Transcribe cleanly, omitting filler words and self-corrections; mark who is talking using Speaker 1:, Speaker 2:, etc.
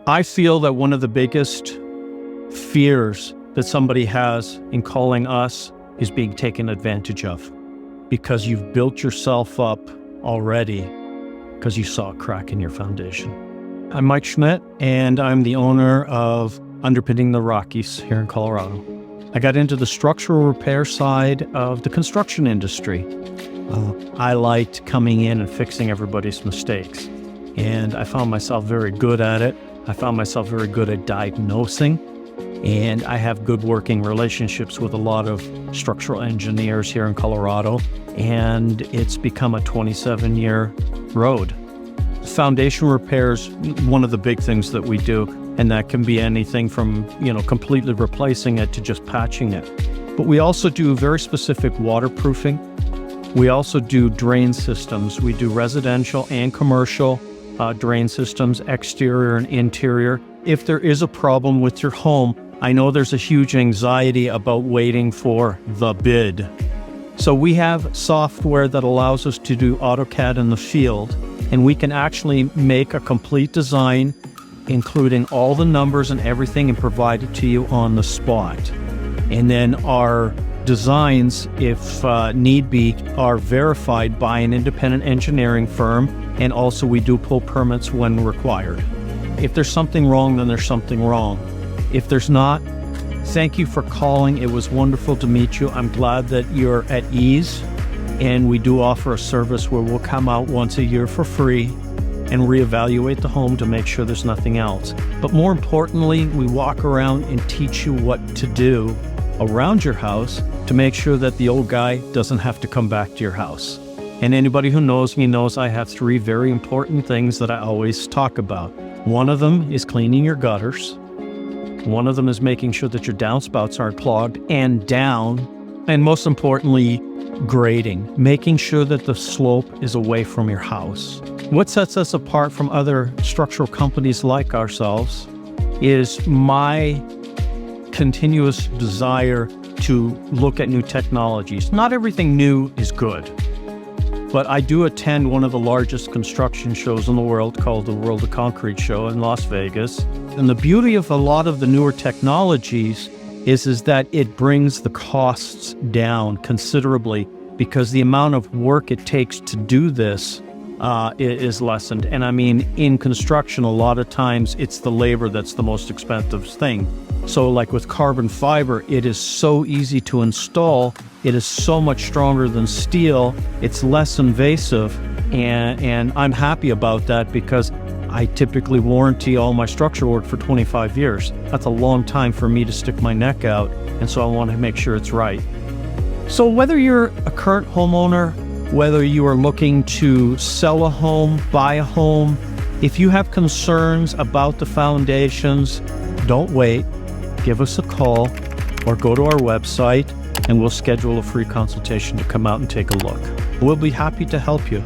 Speaker 1: I feel that one of the biggest fears that somebody has in calling us is being taken advantage of, because you've built yourself up already because you saw a crack in your foundation. I'm Mike Schmidt, and I'm the owner of Underpinning the Rockies here in Colorado. I got into the structural repair side of the construction industry. I liked coming in and fixing everybody's mistakes, and I found myself very good at it. I found myself very good at diagnosing, and I have good working relationships with a lot of structural engineers here in Colorado, and it's become a 27-year road. Foundation repairs, one of the big things that we do, and that can be anything from, completely replacing it to just patching it. But we also do very specific waterproofing. We also do drain systems. We do residential and commercial drain systems, exterior and interior. If there is a problem with your home, I know there's a huge anxiety about waiting for the bid. So we have software that allows us to do AutoCAD in the field, and we can actually make a complete design, including all the numbers and everything, and provide it to you on the spot. And then our designs, if need be, are verified by an independent engineering firm, and also we do pull permits when required. If there's something wrong, then there's something wrong. If there's not, thank you for calling. It was wonderful to meet you. I'm glad that you're at ease, and we do offer a service where we'll come out once a year for free and reevaluate the home to make sure there's nothing else. But more importantly, we walk around and teach you what to do around your house to make sure that the old guy doesn't have to come back to your house. And anybody who knows me knows I have 3 very important things that I always talk about. One of them is cleaning your gutters. One of them is making sure that your downspouts aren't clogged and down. And most importantly, grading, making sure that the slope is away from your house. What sets us apart from other structural companies like ourselves is my continuous desire to look at new technologies. Not everything new is good, but I do attend one of the largest construction shows in the world called the World of Concrete Show in Las Vegas. And the beauty of a lot of the newer technologies is that it brings the costs down considerably, because the amount of work it takes to do this is lessened. And I mean, in construction, a lot of times it's the labor that's the most expensive thing. So like with carbon fiber, it is so easy to install. It is so much stronger than steel. It's less invasive. And I'm happy about that, because I typically warranty all my structural work for 25 years. That's a long time for me to stick my neck out. And so I want to make sure it's right. So whether you're a current homeowner, whether you are looking to sell a home, buy a home, if you have concerns about the foundations, don't wait. Give us a call or go to our website, and we'll schedule a free consultation to come out and take a look. We'll be happy to help you.